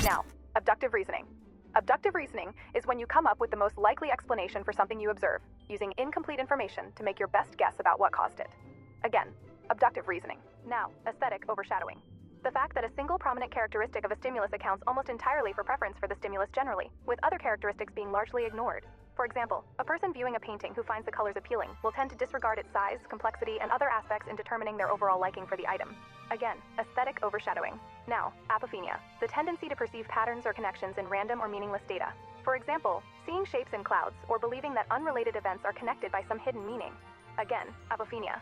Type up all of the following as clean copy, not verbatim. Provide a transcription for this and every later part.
Now, abductive reasoning. Abductive reasoning is when you come up with the most likely explanation for something you observe, using incomplete information to make your best guess about what caused it. Again, abductive reasoning. Now, aesthetic overshadowing. The fact that a single prominent characteristic of a stimulus accounts almost entirely for preference for the stimulus generally, with other characteristics being largely ignored. For example, a person viewing a painting who finds the colors appealing will tend to disregard its size, complexity, and other aspects in determining their overall liking for the item. Again, aesthetic overshadowing. Now, apophenia, the tendency to perceive patterns or connections in random or meaningless data. For example, seeing shapes in clouds or believing that unrelated events are connected by some hidden meaning. Again, apophenia.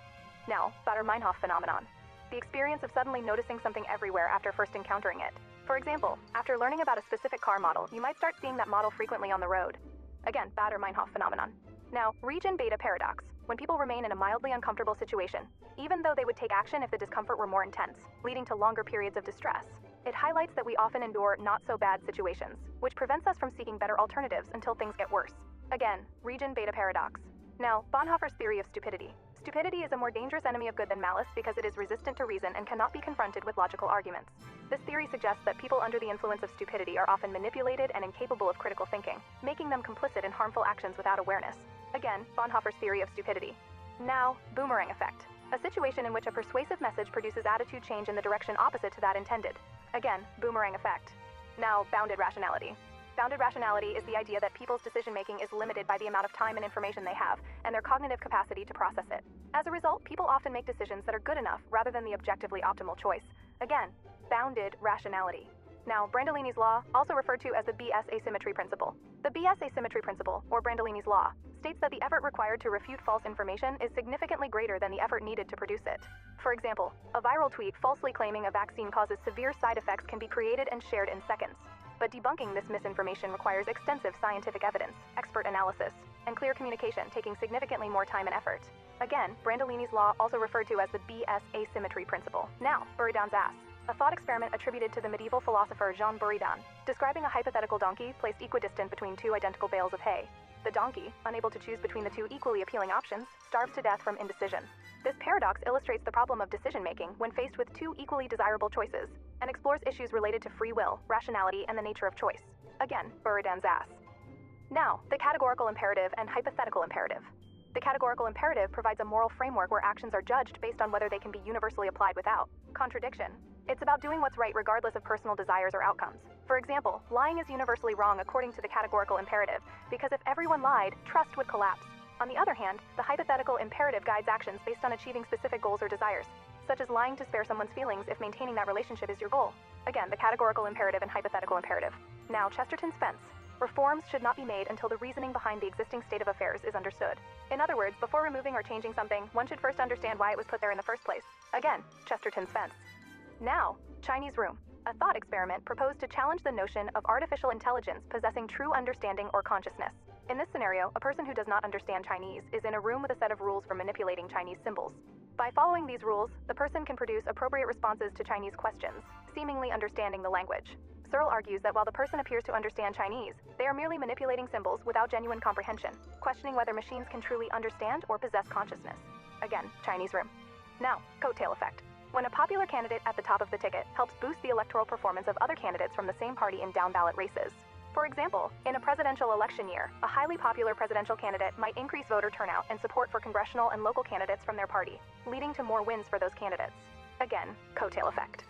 Now, Baader-Meinhof phenomenon. The experience of suddenly noticing something everywhere after first encountering it. For example, after learning about a specific car model, you might start seeing that model frequently on the road. Again, Baader-Meinhof phenomenon. Now, region beta paradox, when people remain in a mildly uncomfortable situation, even though they would take action if the discomfort were more intense, leading to longer periods of distress. It highlights that we often endure not-so-bad situations, which prevents us from seeking better alternatives until things get worse. Again, region beta paradox. Now, Bonhoeffer's theory of stupidity. Stupidity is a more dangerous enemy of good than malice because it is resistant to reason and cannot be confronted with logical arguments. This theory suggests that people under the influence of stupidity are often manipulated and incapable of critical thinking, making them complicit in harmful actions without awareness. Again, Bonhoeffer's theory of stupidity. Now, boomerang effect. A situation in which a persuasive message produces attitude change in the direction opposite to that intended. Again, boomerang effect. Now, bounded rationality. Bounded rationality is the idea that people's decision-making is limited by the amount of time and information they have, and their cognitive capacity to process it. As a result, people often make decisions that are good enough rather than the objectively optimal choice. Again, bounded rationality. Now, Brandolini's law, also referred to as the BS asymmetry principle. The BS asymmetry principle, or Brandolini's law, states that the effort required to refute false information is significantly greater than the effort needed to produce it. For example, a viral tweet falsely claiming a vaccine causes severe side effects can be created and shared in seconds. But debunking this misinformation requires extensive scientific evidence, expert analysis, and clear communication, taking significantly more time and effort. Again, Brandolini's law, also referred to as the BS asymmetry principle. Now, Buridan's ass. A thought experiment attributed to the medieval philosopher Jean Buridan, describing a hypothetical donkey placed equidistant between two identical bales of hay. The donkey, unable to choose between the two equally appealing options, starves to death from indecision. This paradox illustrates the problem of decision-making when faced with two equally desirable choices, and explores issues related to free will, rationality, and the nature of choice. Again, Buridan's ass. Now, the categorical imperative and hypothetical imperative. The categorical imperative provides a moral framework where actions are judged based on whether they can be universally applied without contradiction. It's about doing what's right regardless of personal desires or outcomes. For example, lying is universally wrong according to the categorical imperative, because if everyone lied, trust would collapse. On the other hand, the hypothetical imperative guides actions based on achieving specific goals or desires, such as lying to spare someone's feelings if maintaining that relationship is your goal. Again, the categorical imperative and hypothetical imperative. Now, Chesterton's fence. Reforms should not be made until the reasoning behind the existing state of affairs is understood. In other words, before removing or changing something, one should first understand why it was put there in the first place. Again, Chesterton's fence. Now, Chinese room. A thought experiment proposed to challenge the notion of artificial intelligence possessing true understanding or consciousness. In this scenario, a person who does not understand Chinese is in a room with a set of rules for manipulating Chinese symbols. By following these rules, the person can produce appropriate responses to Chinese questions, seemingly understanding the language. Searle argues that while the person appears to understand Chinese, they are merely manipulating symbols without genuine comprehension, questioning whether machines can truly understand or possess consciousness. Again, Chinese room. Now, coattail effect. When a popular candidate at the top of the ticket helps boost the electoral performance of other candidates from the same party in down-ballot races. For example, in a presidential election year, a highly popular presidential candidate might increase voter turnout and support for congressional and local candidates from their party, leading to more wins for those candidates. Again, coattail effect.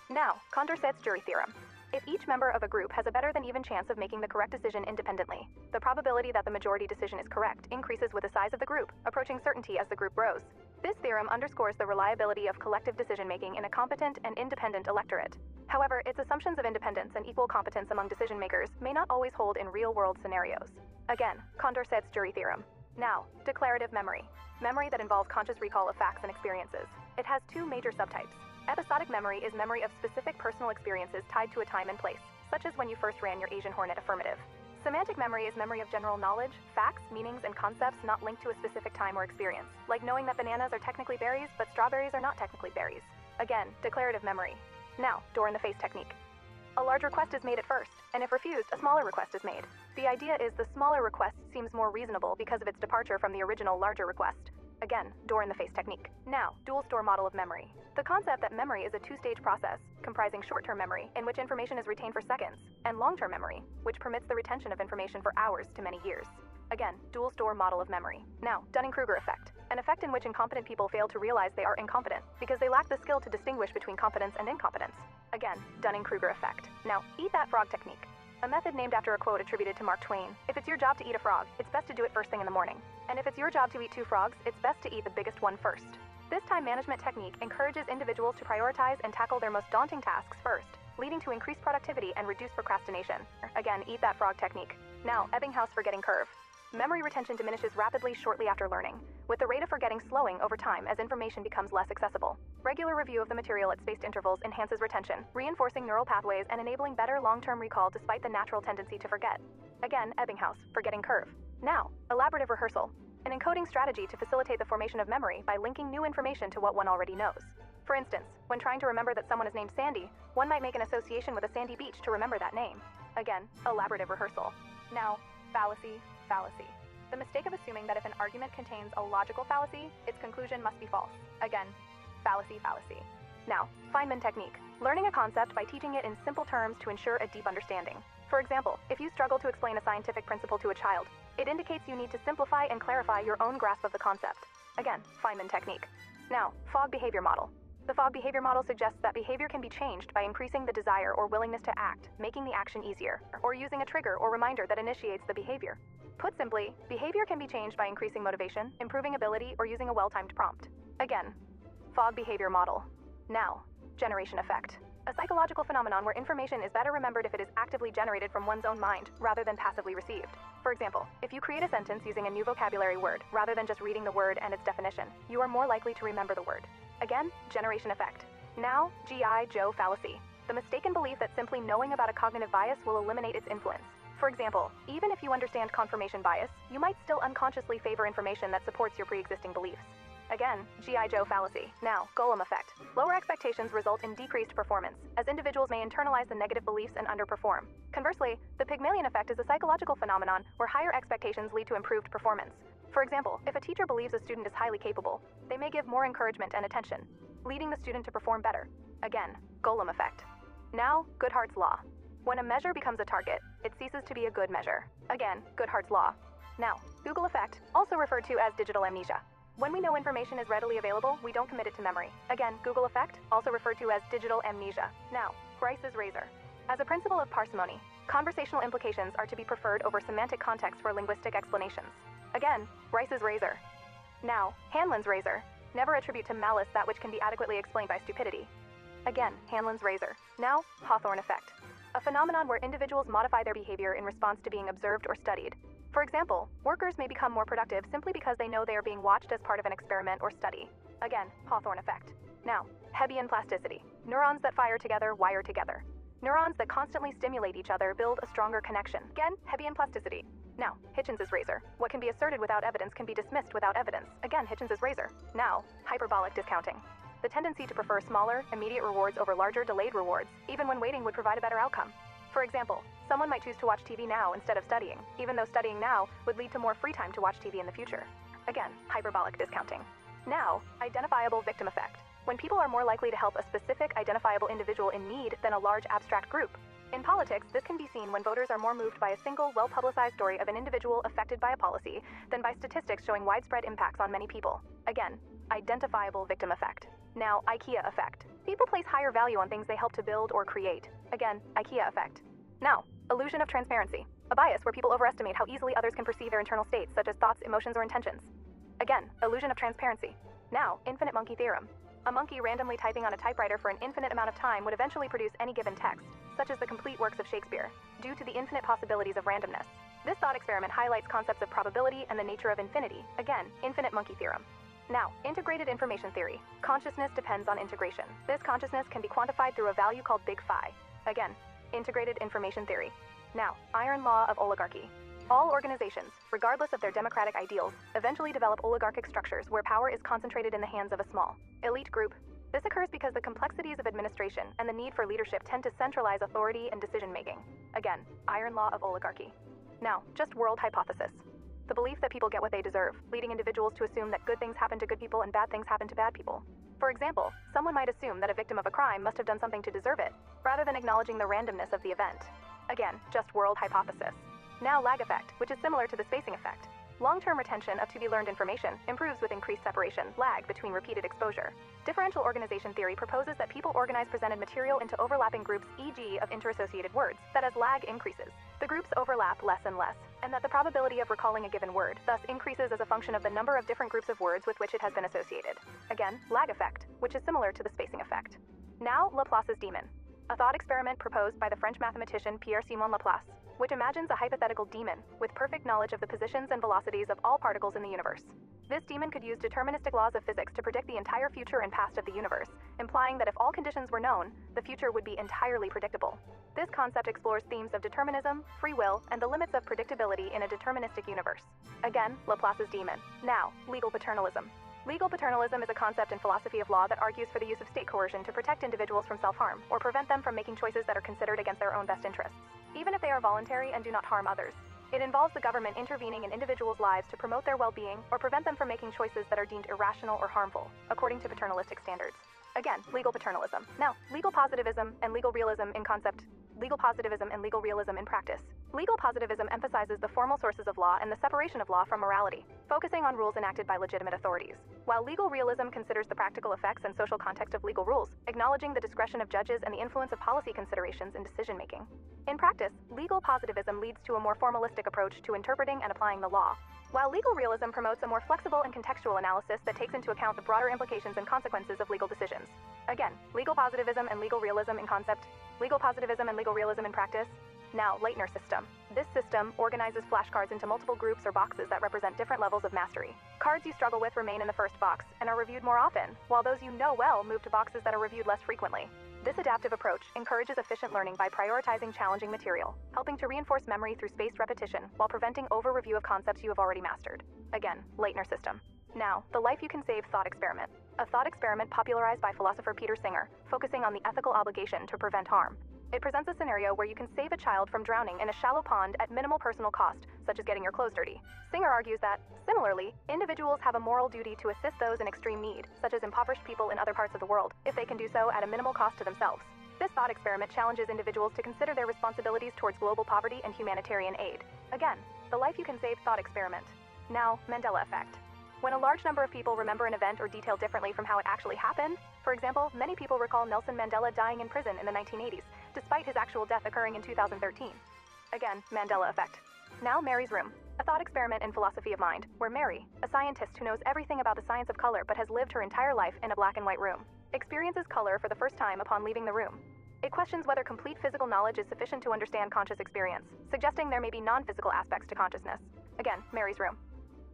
Now, Condorcet's jury theorem. If each member of a group has a better than even chance of making the correct decision independently, the probability that the majority decision is correct increases with the size of the group, approaching certainty as the group grows. This theorem underscores the reliability of collective decision-making in a competent and independent electorate. However, its assumptions of independence and equal competence among decision-makers may not always hold in real-world scenarios. Again, Condorcet's jury theorem. Now, declarative memory. Memory that involves conscious recall of facts and experiences. It has two major subtypes. Episodic memory is memory of specific personal experiences tied to a time and place, such as when you first ran your Asian Hornet affirmative. Semantic memory is memory of general knowledge, facts, meanings, and concepts not linked to a specific time or experience, like knowing that bananas are technically berries, but strawberries are not technically berries. Again, declarative memory. Now, door-in-the-face technique. A large request is made at first, and if refused, a smaller request is made. The idea is the smaller request seems more reasonable because of its departure from the original larger request. Again, door-in-the-face technique. Now, dual store model of memory. The concept that memory is a two-stage process, comprising short-term memory, in which information is retained for seconds, and long-term memory, which permits the retention of information for hours to many years. Again, dual store model of memory. Now, Dunning-Kruger effect. An effect in which incompetent people fail to realize they are incompetent, because they lack the skill to distinguish between competence and incompetence. Again, Dunning-Kruger effect. Now, eat that frog technique. A method named after a quote attributed to Mark Twain. If it's your job to eat a frog, it's best to do it first thing in the morning. And if it's your job to eat 2 frogs, it's best to eat the biggest one first. This time management technique encourages individuals to prioritize and tackle their most daunting tasks first, leading to increased productivity and reduced procrastination. Again, eat that frog technique. Now, Ebbinghaus forgetting curve. Memory retention diminishes rapidly shortly after learning, with the rate of forgetting slowing over time as information becomes less accessible. Regular review of the material at spaced intervals enhances retention, reinforcing neural pathways and enabling better long-term recall despite the natural tendency to forget. Again, Ebbinghaus, forgetting curve. Now, elaborative rehearsal. An encoding strategy to facilitate the formation of memory by linking new information to what one already knows. For instance, when trying to remember that someone is named Sandy, one might make an association with a sandy beach to remember that name. Again, elaborative rehearsal. Now, fallacy. The mistake of assuming that if an argument contains a logical fallacy, its conclusion must be false. Again, fallacy. Now, Feynman technique. Learning a concept by teaching it in simple terms to ensure a deep understanding. For example, if you struggle to explain a scientific principle to a child, it indicates you need to simplify and clarify your own grasp of the concept. Again, Feynman technique. Now, Fogg behavior model. The Fogg behavior model suggests that behavior can be changed by increasing the desire or willingness to act, making the action easier, or using a trigger or reminder that initiates the behavior. Put simply, behavior can be changed by increasing motivation, improving ability, or using a well-timed prompt. Again, Fogg behavior model. Now, generation effect. A psychological phenomenon where information is better remembered if it is actively generated from one's own mind, rather than passively received. For example, if you create a sentence using a new vocabulary word, rather than just reading the word and its definition, you are more likely to remember the word. Again, generation effect. Now, G.I. Joe fallacy. The mistaken belief that simply knowing about a cognitive bias will eliminate its influence. For example, even if you understand confirmation bias, you might still unconsciously favor information that supports your pre-existing beliefs. Again, G.I. Joe fallacy. Now, Golem effect. Lower expectations result in decreased performance, as individuals may internalize the negative beliefs and underperform. Conversely, the Pygmalion effect is a psychological phenomenon where higher expectations lead to improved performance. For example, if a teacher believes a student is highly capable, they may give more encouragement and attention, leading the student to perform better. Again, Golem effect. Now, Goodhart's law. When a measure becomes a target, it ceases to be a good measure. Again, Goodhart's law. Now, Google effect, also referred to as digital amnesia. When we know information is readily available, we don't commit it to memory. Again, Google effect, also referred to as digital amnesia. Now, Grice's razor. As a principle of parsimony, conversational implications are to be preferred over semantic context for linguistic explanations. Again, Grice's razor. Now, Hanlon's razor. Never attribute to malice that which can be adequately explained by stupidity. Again, Hanlon's razor. Now, Hawthorne effect. A phenomenon where individuals modify their behavior in response to being observed or studied. For example, workers may become more productive simply because they know they are being watched as part of an experiment or study. Again, Hawthorne effect. Now, Hebbian plasticity. Neurons that fire together wire together. Neurons that constantly stimulate each other build a stronger connection. Again, Hebbian plasticity. Now, Hitchens's razor. What can be asserted without evidence can be dismissed without evidence. Again, Hitchens's razor. Now, hyperbolic discounting. The tendency to prefer smaller, immediate rewards over larger, delayed rewards, even when waiting would provide a better outcome. For example, someone might choose to watch TV now instead of studying, even though studying now would lead to more free time to watch TV in the future. Again, hyperbolic discounting. Now, identifiable victim effect. When people are more likely to help a specific identifiable individual in need than a large abstract group. In politics, this can be seen when voters are more moved by a single, well-publicized story of an individual affected by a policy than by statistics showing widespread impacts on many people. Again, identifiable victim effect. Now, IKEA effect. People place higher value on things they help to build or create. Again, IKEA effect. Now, illusion of transparency. A bias where people overestimate how easily others can perceive their internal states, such as thoughts, emotions, or intentions. Again, illusion of transparency. Now, infinite monkey theorem. A monkey randomly typing on a typewriter for an infinite amount of time would eventually produce any given text, such as the complete works of Shakespeare, due to the infinite possibilities of randomness. This thought experiment highlights concepts of probability and the nature of infinity. Again, infinite monkey theorem. Now, integrated information theory. Consciousness depends on integration. This consciousness can be quantified through a value called big phi. Again, integrated information theory. Now, iron law of oligarchy. All organizations, regardless of their democratic ideals, eventually develop oligarchic structures where power is concentrated in the hands of a small, elite group. This occurs because the complexities of administration and the need for leadership tend to centralize authority and decision-making. Again, iron law of oligarchy. Now, just world hypothesis. the belief that people get what they deserve, leading individuals to assume that good things happen to good people and bad things happen to bad people. For example, someone might assume that a victim of a crime must have done something to deserve it, rather than acknowledging the randomness of the event. Again, just world hypothesis. Now lag effect, which is similar to the spacing effect. Long-term retention of to-be-learned information improves with increased separation, lag, between repeated exposure. Differential organization theory proposes that people organize presented material into overlapping groups, e.g. of interassociated words, that as lag increases, the groups overlap less and less, and that the probability of recalling a given word thus increases as a function of the number of different groups of words with which it has been associated. Again, lag effect, which is similar to the spacing effect. Now, Laplace's demon. A thought experiment proposed by the French mathematician Pierre-Simon Laplace, which imagines a hypothetical demon with perfect knowledge of the positions and velocities of all particles in the universe. This demon could use deterministic laws of physics to predict the entire future and past of the universe, implying that if all conditions were known, the future would be entirely predictable. This concept explores themes of determinism, free will, and the limits of predictability in a deterministic universe. Again, Laplace's demon. Now, legal paternalism. Legal paternalism is a concept in philosophy of law that argues for the use of state coercion to protect individuals from self-harm, or prevent them from making choices that are considered against their own best interests, even if they are voluntary and do not harm others. It involves the government intervening in individuals' lives to promote their well-being or prevent them from making choices that are deemed irrational or harmful, according to paternalistic standards. Again, legal paternalism. Now, legal positivism and legal realism in concept. Legal positivism and legal realism in practice. Legal positivism emphasizes the formal sources of law and the separation of law from morality, focusing on rules enacted by legitimate authorities. While legal realism considers the practical effects and social context of legal rules, acknowledging the discretion of judges and the influence of policy considerations in decision-making. In practice, legal positivism leads to a more formalistic approach to interpreting and applying the law, while legal realism promotes a more flexible and contextual analysis that takes into account the broader implications and consequences of legal decisions. Again, legal positivism and legal realism in concept, legal positivism and legal realism in practice. Now, Leitner system. This system organizes flashcards into multiple groups or boxes that represent different levels of mastery. Cards you struggle with remain in the first box and are reviewed more often, while those you know well move to boxes that are reviewed less frequently. This adaptive approach encourages efficient learning by prioritizing challenging material, helping to reinforce memory through spaced repetition while preventing over-review of concepts you have already mastered. Again, Leitner system. Now, the life you can save thought experiment. A thought experiment popularized by philosopher Peter Singer, focusing on the ethical obligation to prevent harm. It presents a scenario where you can save a child from drowning in a shallow pond at minimal personal cost, such as getting your clothes dirty. Singer argues that, similarly, individuals have a moral duty to assist those in extreme need, such as impoverished people in other parts of the world, if they can do so at a minimal cost to themselves. This thought experiment challenges individuals to consider their responsibilities towards global poverty and humanitarian aid. Again, the life you can save thought experiment. Now, Mandela effect. When a large number of people remember an event or detail differently from how it actually happened, for example, many people recall Nelson Mandela dying in prison in the 1980s, despite his actual death occurring in 2013. Again, Mandela effect. Now, Mary's room. A thought experiment in philosophy of mind, where Mary, a scientist who knows everything about the science of color but has lived her entire life in a black and white room, experiences color for the first time upon leaving the room. It questions whether complete physical knowledge is sufficient to understand conscious experience, suggesting there may be non-physical aspects to consciousness. Again, Mary's room.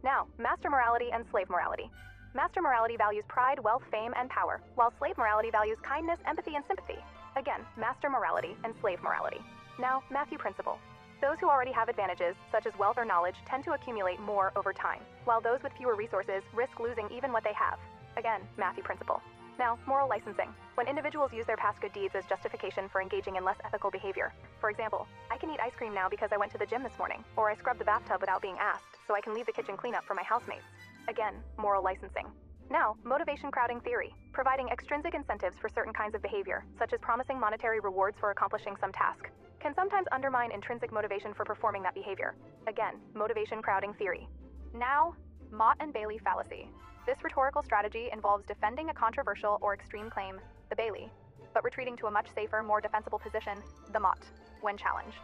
Now, master morality and slave morality. Master morality values pride, wealth, fame, and power, while slave morality values kindness, empathy, and sympathy. Again, master morality and slave morality. Now, Matthew principle. Those who already have advantages, such as wealth or knowledge, tend to accumulate more over time, while those with fewer resources risk losing even what they have. Again, Matthew principle. Now, moral licensing. When individuals use their past good deeds as justification for engaging in less ethical behavior. For example, I can eat ice cream now because I went to the gym this morning, or I scrubbed the bathtub without being asked, so I can leave the kitchen cleanup for my housemates. Again, moral licensing. Now, motivation crowding theory. Providing extrinsic incentives for certain kinds of behavior, such as promising monetary rewards for accomplishing some task, can sometimes undermine intrinsic motivation for performing that behavior. Again, motivation crowding theory. Now, Mott and Bailey fallacy. This rhetorical strategy involves defending a controversial or extreme claim, the Bailey, but retreating to a much safer, more defensible position, the Mott, when challenged.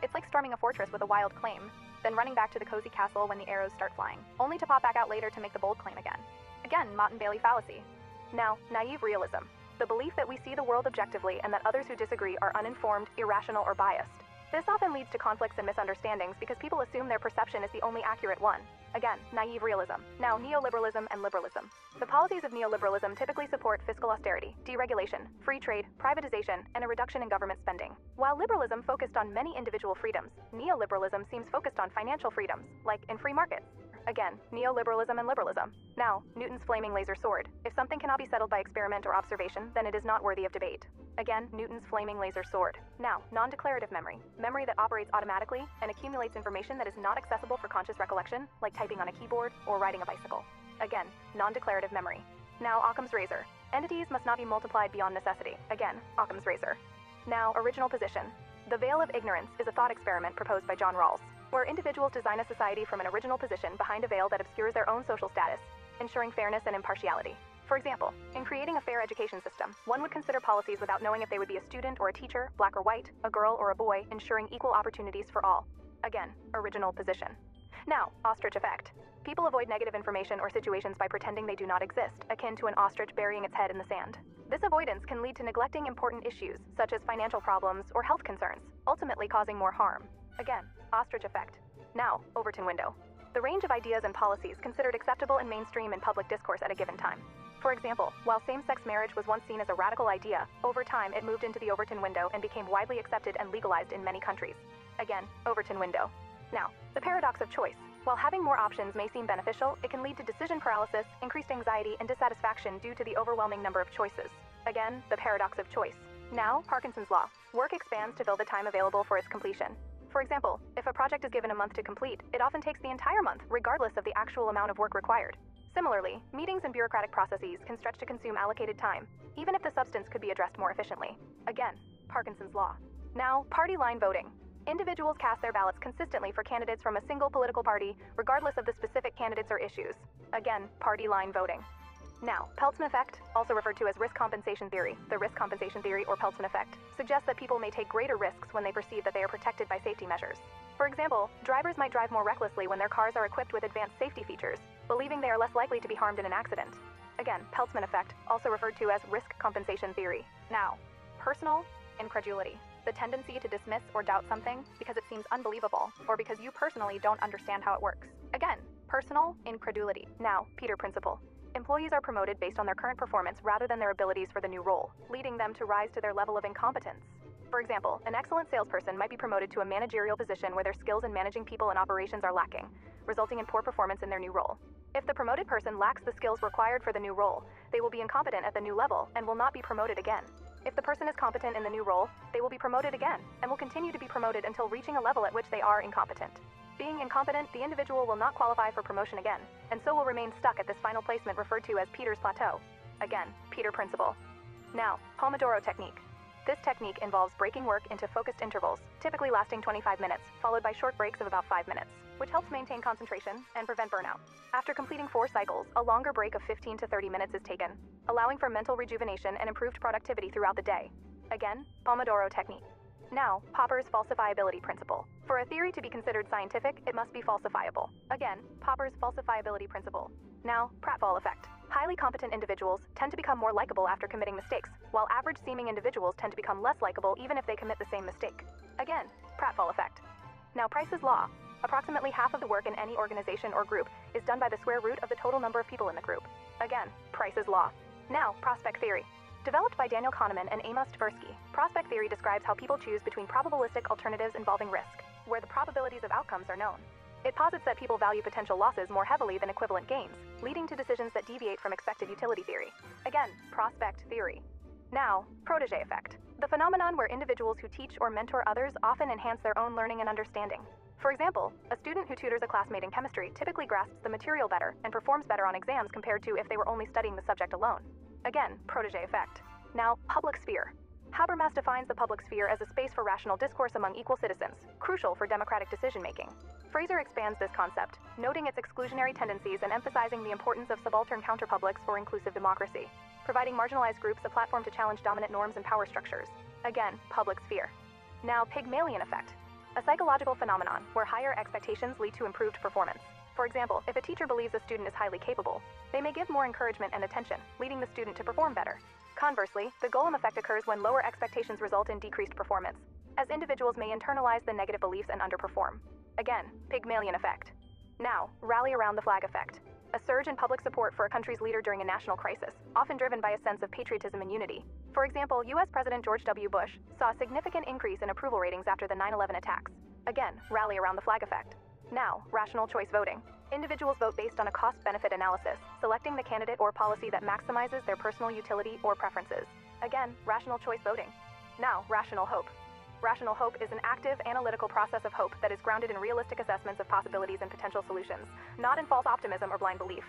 It's like storming a fortress with a wild claim, then running back to the cozy castle when the arrows start flying, only to pop back out later to make the bold claim again. Again, Mott and Bailey fallacy. Now, naive realism. The belief that we see the world objectively and that others who disagree are uninformed, irrational, or biased. This often leads to conflicts and misunderstandings because people assume their perception is the only accurate one. Again, naive realism. Now, neoliberalism and liberalism. The policies of neoliberalism typically support fiscal austerity, deregulation, free trade, privatization, and a reduction in government spending. While liberalism focused on many individual freedoms, neoliberalism seems focused on financial freedoms, like in free markets. Again, neoliberalism and liberalism. Now, Newton's flaming laser sword. If something cannot be settled by experiment or observation, then it is not worthy of debate. Again, Newton's flaming laser sword. Now, non-declarative memory. Memory that operates automatically and accumulates information that is not accessible for conscious recollection, like typing on a keyboard or riding a bicycle. Again, non-declarative memory. Now, Occam's razor. Entities must not be multiplied beyond necessity. Again, Occam's razor. Now, original position. The veil of ignorance is a thought experiment proposed by John Rawls, where individuals design a society from an original position behind a veil that obscures their own social status, ensuring fairness and impartiality. For example, in creating a fair education system, one would consider policies without knowing if they would be a student or a teacher, black or white, a girl or a boy, ensuring equal opportunities for all. Again, original position. Now, ostrich effect. People avoid negative information or situations by pretending they do not exist, akin to an ostrich burying its head in the sand. This avoidance can lead to neglecting important issues, such as financial problems or health concerns, ultimately causing more harm. Again, ostrich effect. Now, Overton window. The range of ideas and policies considered acceptable and mainstream in public discourse at a given time. For example, while same-sex marriage was once seen as a radical idea, over time it moved into the Overton window and became widely accepted and legalized in many countries. Again, Overton window. Now, the paradox of choice. While having more options may seem beneficial, it can lead to decision paralysis, increased anxiety, and dissatisfaction due to the overwhelming number of choices. Again, the paradox of choice. Now, Parkinson's law. Work expands to fill the time available for its completion. For example, if a project is given a month to complete, it often takes the entire month, regardless of the actual amount of work required. Similarly, meetings and bureaucratic processes can stretch to consume allocated time, even if the substance could be addressed more efficiently. Again, Parkinson's law. Now, party line voting. Individuals cast their ballots consistently for candidates from a single political party, regardless of the specific candidates or issues. Again, party line voting. Now, Peltzman effect, also referred to as risk compensation theory, the risk compensation theory or Peltzman effect, suggests that people may take greater risks when they perceive that they are protected by safety measures. For example, drivers might drive more recklessly when their cars are equipped with advanced safety features, believing they are less likely to be harmed in an accident. Again, Peltzman effect, also referred to as risk compensation theory. Now, personal incredulity. The tendency to dismiss or doubt something because it seems unbelievable, or because you personally don't understand how it works. Again, personal incredulity. Now, Peter principle. Employees are promoted based on their current performance rather than their abilities for the new role, leading them to rise to their level of incompetence. For example, an excellent salesperson might be promoted to a managerial position where their skills in managing people and operations are lacking, resulting in poor performance in their new role. If the promoted person lacks the skills required for the new role, they will be incompetent at the new level and will not be promoted again. If the person is competent in the new role, they will be promoted again, and will continue to be promoted until reaching a level at which they are incompetent. Being incompetent, the individual will not qualify for promotion again, and so will remain stuck at this final placement referred to as Peter's plateau. Again, Peter principle. Now, Pomodoro technique. This technique involves breaking work into focused intervals, typically lasting 25 minutes, followed by short breaks of about 5 minutes, which helps maintain concentration and prevent burnout. After completing 4 cycles, a longer break of 15 to 30 minutes is taken, allowing for mental rejuvenation and improved productivity throughout the day. Again, Pomodoro technique. Now, Popper's falsifiability principle. For a theory to be considered scientific, it must be falsifiable. Again, Popper's falsifiability principle. Now, pratfall effect. Highly competent individuals tend to become more likable after committing mistakes, while average-seeming individuals tend to become less likable even if they commit the same mistake. Again, pratfall effect. Now, Price's law. Approximately half of the work in any organization or group is done by the square root of the total number of people in the group. Again, Price's law. Now, prospect theory. Developed by Daniel Kahneman and Amos Tversky, prospect theory describes how people choose between probabilistic alternatives involving risk, where the probabilities of outcomes are known. It posits that people value potential losses more heavily than equivalent gains, leading to decisions that deviate from expected utility theory. Again, prospect theory. Now, protege effect. The phenomenon where individuals who teach or mentor others often enhance their own learning and understanding. For example, a student who tutors a classmate in chemistry typically grasps the material better and performs better on exams compared to if they were only studying the subject alone. Again, protege effect. Now, public sphere. Habermas defines the public sphere as a space for rational discourse among equal citizens, crucial for democratic decision-making. Fraser expands this concept, noting its exclusionary tendencies and emphasizing the importance of subaltern counterpublics for inclusive democracy, providing marginalized groups a platform to challenge dominant norms and power structures. Again, public sphere. Now, Pygmalion effect. A psychological phenomenon where higher expectations lead to improved performance. For example, if a teacher believes a student is highly capable, they may give more encouragement and attention, leading the student to perform better. Conversely, the golem effect occurs when lower expectations result in decreased performance, as individuals may internalize the negative beliefs and underperform. Again, Pygmalion effect. Now, rally around the flag effect. A surge in public support for a country's leader during a national crisis, often driven by a sense of patriotism and unity. For example, U.S. President George W. Bush saw a significant increase in approval ratings after the 9/11 attacks. Again, rally around the flag effect. Now, rational choice voting. Individuals vote based on a cost-benefit analysis, selecting the candidate or policy that maximizes their personal utility or preferences. Again, rational choice voting. Now, rational hope. Rational hope is an active, analytical process of hope that is grounded in realistic assessments of possibilities and potential solutions, not in false optimism or blind belief.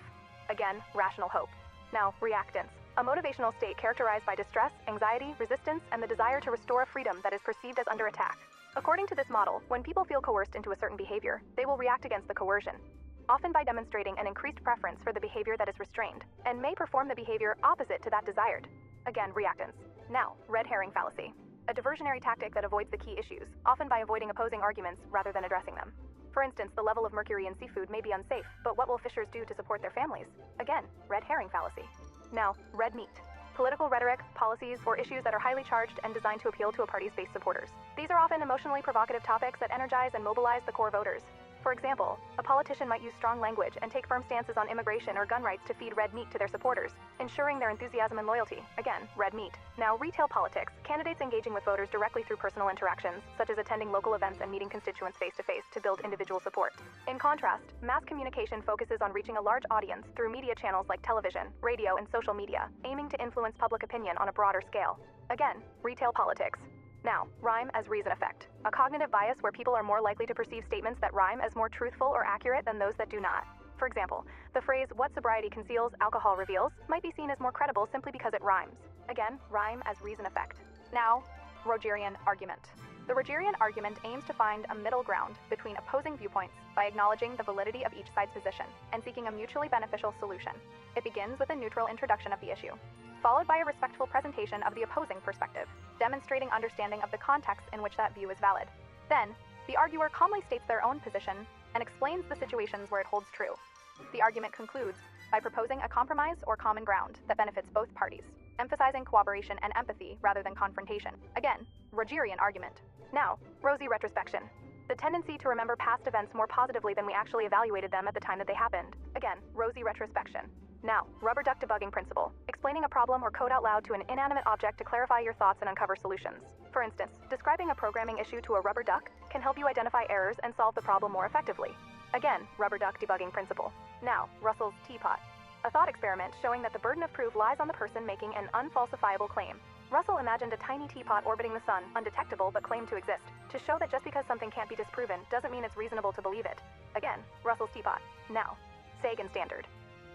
Again, rational hope. Now, reactance. A motivational state characterized by distress, anxiety, resistance, and the desire to restore a freedom that is perceived as under attack. According to this model, when people feel coerced into a certain behavior, they will react against the coercion, often by demonstrating an increased preference for the behavior that is restrained, and may perform the behavior opposite to that desired. Again, reactance. Now, red herring fallacy. A diversionary tactic that avoids the key issues, often by avoiding opposing arguments rather than addressing them. For instance, the level of mercury in seafood may be unsafe, but what will fishers do to support their families? Again, red herring fallacy. Now, red meat. Political rhetoric, policies, or issues that are highly charged and designed to appeal to a party's base supporters. These are often emotionally provocative topics that energize and mobilize the core voters. For example, a politician might use strong language and take firm stances on immigration or gun rights to feed red meat to their supporters, ensuring their enthusiasm and loyalty. Again, red meat. Now, retail politics. Candidates engaging with voters directly through personal interactions, such as attending local events and meeting constituents face-to-face to build individual support. In contrast, mass communication focuses on reaching a large audience through media channels like television, radio, and social media, aiming to influence public opinion on a broader scale. Again, retail politics. Now, rhyme as reason effect. A cognitive bias where people are more likely to perceive statements that rhyme as more truthful or accurate than those that do not. For example, the phrase, "what sobriety conceals, alcohol reveals," might be seen as more credible simply because it rhymes. Again, rhyme as reason effect. Now, Rogerian argument. The Rogerian argument aims to find a middle ground between opposing viewpoints by acknowledging the validity of each side's position and seeking a mutually beneficial solution. It begins with a neutral introduction of the issue, followed by a respectful presentation of the opposing perspective, demonstrating understanding of the context in which that view is valid. Then, the arguer calmly states their own position and explains the situations where it holds true. The argument concludes by proposing a compromise or common ground that benefits both parties, emphasizing cooperation and empathy rather than confrontation. Again, Rogerian argument. Now, rosy retrospection. The tendency to remember past events more positively than we actually evaluated them at the time that they happened. Again, rosy retrospection. Now, rubber duck debugging principle. Explaining a problem or code out loud to an inanimate object to clarify your thoughts and uncover solutions. For instance, describing a programming issue to a rubber duck can help you identify errors and solve the problem more effectively. Again, rubber duck debugging principle. Now, Russell's teapot. A thought experiment showing that the burden of proof lies on the person making an unfalsifiable claim. Russell imagined a tiny teapot orbiting the sun, undetectable but claimed to exist, to show that just because something can't be disproven doesn't mean it's reasonable to believe it. Again, Russell's teapot. Now, Sagan standard.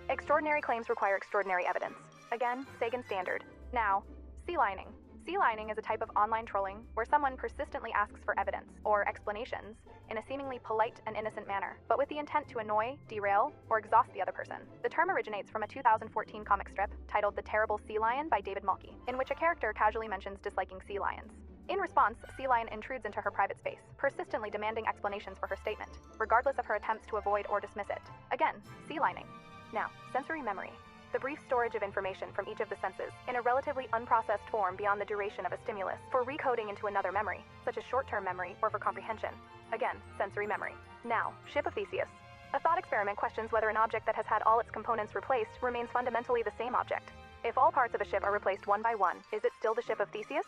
Extraordinary claims require extraordinary evidence. Again, Sagan standard. Now, sea lining. Sea lining is a type of online trolling where someone persistently asks for evidence or explanations in a seemingly polite and innocent manner, but with the intent to annoy, derail, or exhaust the other person. The term originates from a 2014 comic strip titled The Terrible Sea Lion by David Mulkey, in which a character casually mentions disliking sea lions. In response, Sea Lion intrudes into her private space, persistently demanding explanations for her statement, regardless of her attempts to avoid or dismiss it. Again, sea lining. Now, sensory memory. The brief storage of information from each of the senses in a relatively unprocessed form beyond the duration of a stimulus for recoding into another memory, such as short-term memory or for comprehension. Again, sensory memory. Now, ship of Theseus. A thought experiment questions whether an object that has had all its components replaced remains fundamentally the same object. If all parts of a ship are replaced one by one, is it still the ship of Theseus?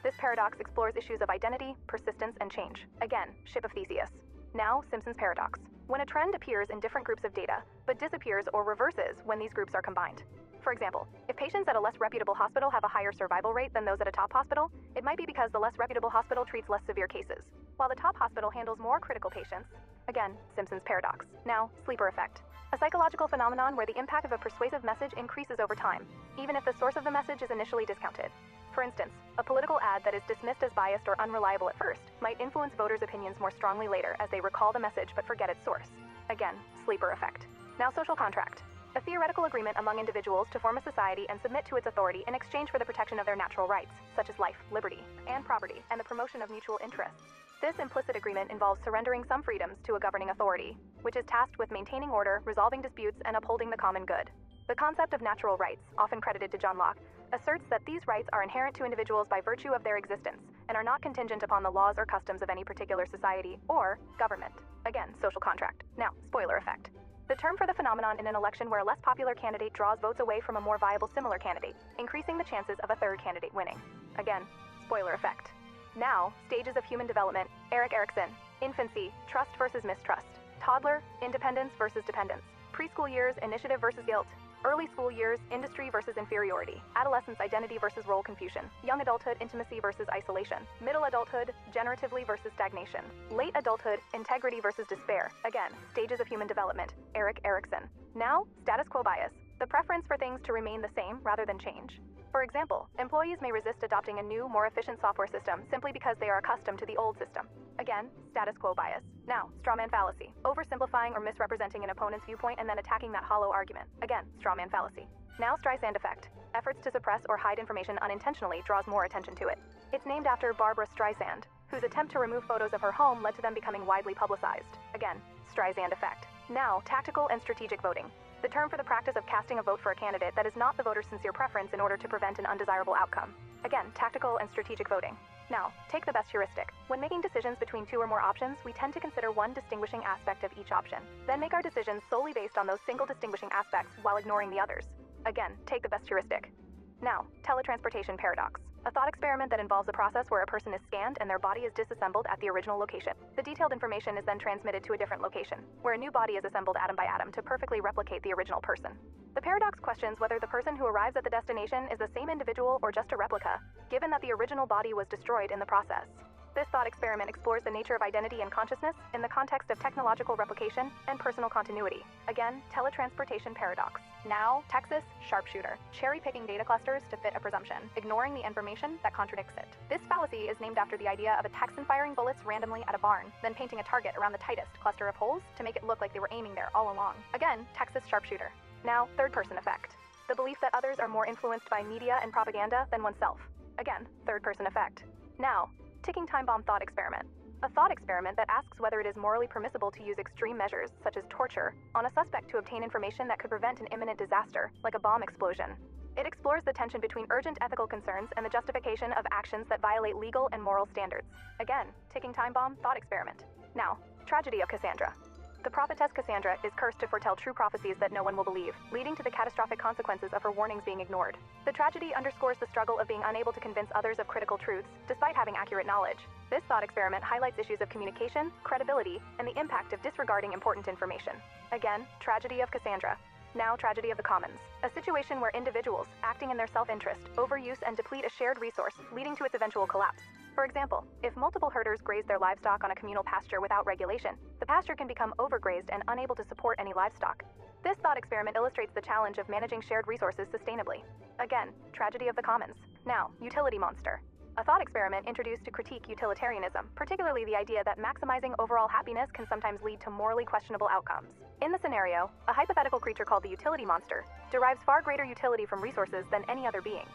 This paradox explores issues of identity, persistence, and change. Again, ship of Theseus. Now, Simpson's paradox. When a trend appears in different groups of data, but disappears or reverses when these groups are combined. For example, if patients at a less reputable hospital have a higher survival rate than those at a top hospital, it might be because the less reputable hospital treats less severe cases, while the top hospital handles more critical patients. Again, Simpson's paradox. Now, sleeper effect. A psychological phenomenon where the impact of a persuasive message increases over time, even if the source of the message is initially discounted. For instance, a political ad that is dismissed as biased or unreliable at first might influence voters' opinions more strongly later as they recall the message but forget its source. Again, sleeper effect. Now, social contract. A theoretical agreement among individuals to form a society and submit to its authority in exchange for the protection of their natural rights, such as life, liberty, and property, and the promotion of mutual interests. This implicit agreement involves surrendering some freedoms to a governing authority, which is tasked with maintaining order, resolving disputes, and upholding the common good. The concept of natural rights, often credited to John Locke, asserts that these rights are inherent to individuals by virtue of their existence and are not contingent upon the laws or customs of any particular society or government. Again, social contract. Now, spoiler effect. The term for the phenomenon in an election where a less popular candidate draws votes away from a more viable similar candidate, increasing the chances of a third candidate winning. Again, spoiler effect. Now, stages of human development. Erik Erikson. Infancy, trust versus mistrust. Toddler, independence versus dependence. Preschool years, initiative versus guilt. Early school years, industry versus inferiority. Adolescence, identity versus role confusion. Young adulthood, intimacy versus isolation. Middle adulthood, generatively versus stagnation. Late adulthood, integrity versus despair. Again, stages of human development. Erik Erikson. Now, status quo bias. The preference for things to remain the same rather than change. For example, employees may resist adopting a new, more efficient software system simply because they are accustomed to the old system. Again, status quo bias. Now, strawman fallacy. Oversimplifying or misrepresenting an opponent's viewpoint and then attacking that hollow argument. Again, strawman fallacy. Now, Streisand effect. Efforts to suppress or hide information unintentionally draws more attention to it. It's named after Barbara Streisand, whose attempt to remove photos of her home led to them becoming widely publicized. Again, Streisand effect. Now, tactical and strategic voting. The term for the practice of casting a vote for a candidate that is not the voter's sincere preference in order to prevent an undesirable outcome. Again, tactical and strategic voting. Now, take the best heuristic. When making decisions between two or more options, we tend to consider one distinguishing aspect of each option, then make our decisions solely based on those single distinguishing aspects while ignoring the others. Again, take the best heuristic. Now, teletransportation paradox. A thought experiment that involves a process where a person is scanned and their body is disassembled at the original location. The detailed information is then transmitted to a different location, where a new body is assembled atom by atom to perfectly replicate the original person. The paradox questions whether the person who arrives at the destination is the same individual or just a replica, given that the original body was destroyed in the process. This thought experiment explores the nature of identity and consciousness in the context of technological replication and personal continuity. Again, teletransportation paradox. Now, Texas sharpshooter. Cherry-picking data clusters to fit a presumption, ignoring the information that contradicts it. This fallacy is named after the idea of a Texan firing bullets randomly at a barn, then painting a target around the tightest cluster of holes to make it look like they were aiming there all along. Again, Texas sharpshooter. Now, third-person effect. The belief that others are more influenced by media and propaganda than oneself. Again, third-person effect. Now, ticking time bomb thought experiment. A thought experiment that asks whether it is morally permissible to use extreme measures, such as torture, on a suspect to obtain information that could prevent an imminent disaster, like a bomb explosion. It explores the tension between urgent ethical concerns and the justification of actions that violate legal and moral standards. Again, ticking time bomb thought experiment. Now, tragedy of Cassandra. The prophetess Cassandra is cursed to foretell true prophecies that no one will believe, leading to the catastrophic consequences of her warnings being ignored. The tragedy underscores the struggle of being unable to convince others of critical truths, despite having accurate knowledge. This thought experiment highlights issues of communication, credibility, and the impact of disregarding important information. Again, tragedy of Cassandra. Now, tragedy of the commons. A situation where individuals, acting in their self-interest, overuse and deplete a shared resource, leading to its eventual collapse. For example, if multiple herders graze their livestock on a communal pasture without regulation, the pasture can become overgrazed and unable to support any livestock. This thought experiment illustrates the challenge of managing shared resources sustainably. Again, tragedy of the commons. Now, utility monster. A thought experiment introduced to critique utilitarianism, particularly the idea that maximizing overall happiness can sometimes lead to morally questionable outcomes. In the scenario, a hypothetical creature called the utility monster derives far greater utility from resources than any other being.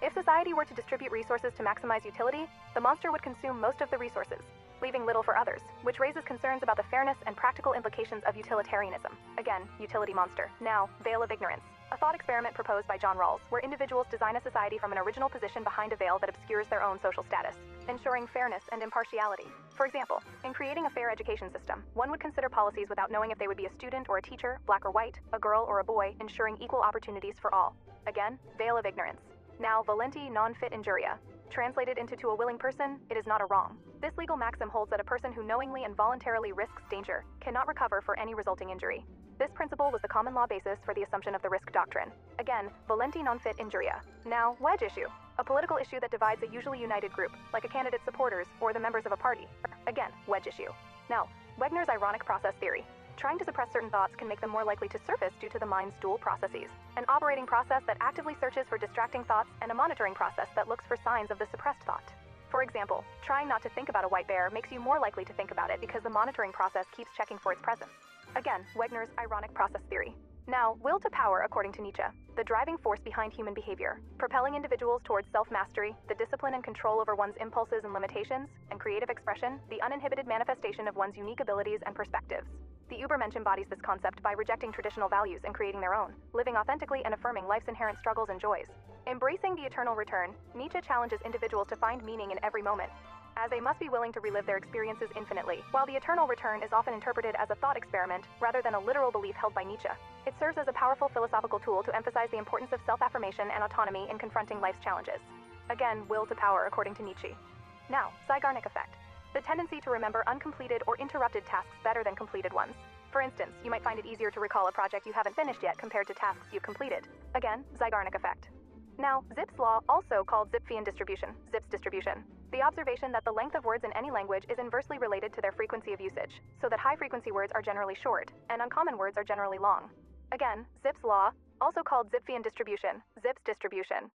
If society were to distribute resources to maximize utility, the monster would consume most of the resources, leaving little for others, which raises concerns about the fairness and practical implications of utilitarianism. Again, utility monster. Now, veil of ignorance. A thought experiment proposed by John Rawls, where individuals design a society from an original position behind a veil that obscures their own social status, ensuring fairness and impartiality. For example, in creating a fair education system, one would consider policies without knowing if they would be a student or a teacher, black or white, a girl or a boy, ensuring equal opportunities for all. Again, veil of ignorance. Now, volenti non fit injuria. Translated into "to a willing person, it is not a wrong." This legal maxim holds that a person who knowingly and voluntarily risks danger cannot recover for any resulting injury. This principle was the common law basis for the assumption of the risk doctrine. Again, volenti non fit injuria. Now, wedge issue. A political issue that divides a usually united group, like a candidate's supporters or the members of a party. Again, wedge issue. Now, Wegner's ironic process theory. Trying to suppress certain thoughts can make them more likely to surface due to the mind's dual processes. An operating process that actively searches for distracting thoughts and a monitoring process that looks for signs of the suppressed thought. For example, trying not to think about a white bear makes you more likely to think about it because the monitoring process keeps checking for its presence. Again, Wegner's ironic process theory. Now, will to power, according to Nietzsche, the driving force behind human behavior, propelling individuals towards self-mastery, the discipline and control over one's impulses and limitations, and creative expression, the uninhibited manifestation of one's unique abilities and perspectives. The Übermensch embodies this concept by rejecting traditional values and creating their own, living authentically and affirming life's inherent struggles and joys. Embracing the eternal return, Nietzsche challenges individuals to find meaning in every moment, as they must be willing to relive their experiences infinitely. While the eternal return is often interpreted as a thought experiment rather than a literal belief held by Nietzsche, it serves as a powerful philosophical tool to emphasize the importance of self-affirmation and autonomy in confronting life's challenges. Again, will to power, according to Nietzsche. Now, Zeigarnik effect. The tendency to remember uncompleted or interrupted tasks better than completed ones. For instance, you might find it easier to recall a project you haven't finished yet compared to tasks you've completed. Again, Zeigarnik effect. Now, Zipf's law, also called Zipfian distribution, Zipf's distribution. The observation that the length of words in any language is inversely related to their frequency of usage, so that high-frequency words are generally short, and uncommon words are generally long. Again, Zipf's law, also called Zipfian distribution, Zipf's distribution.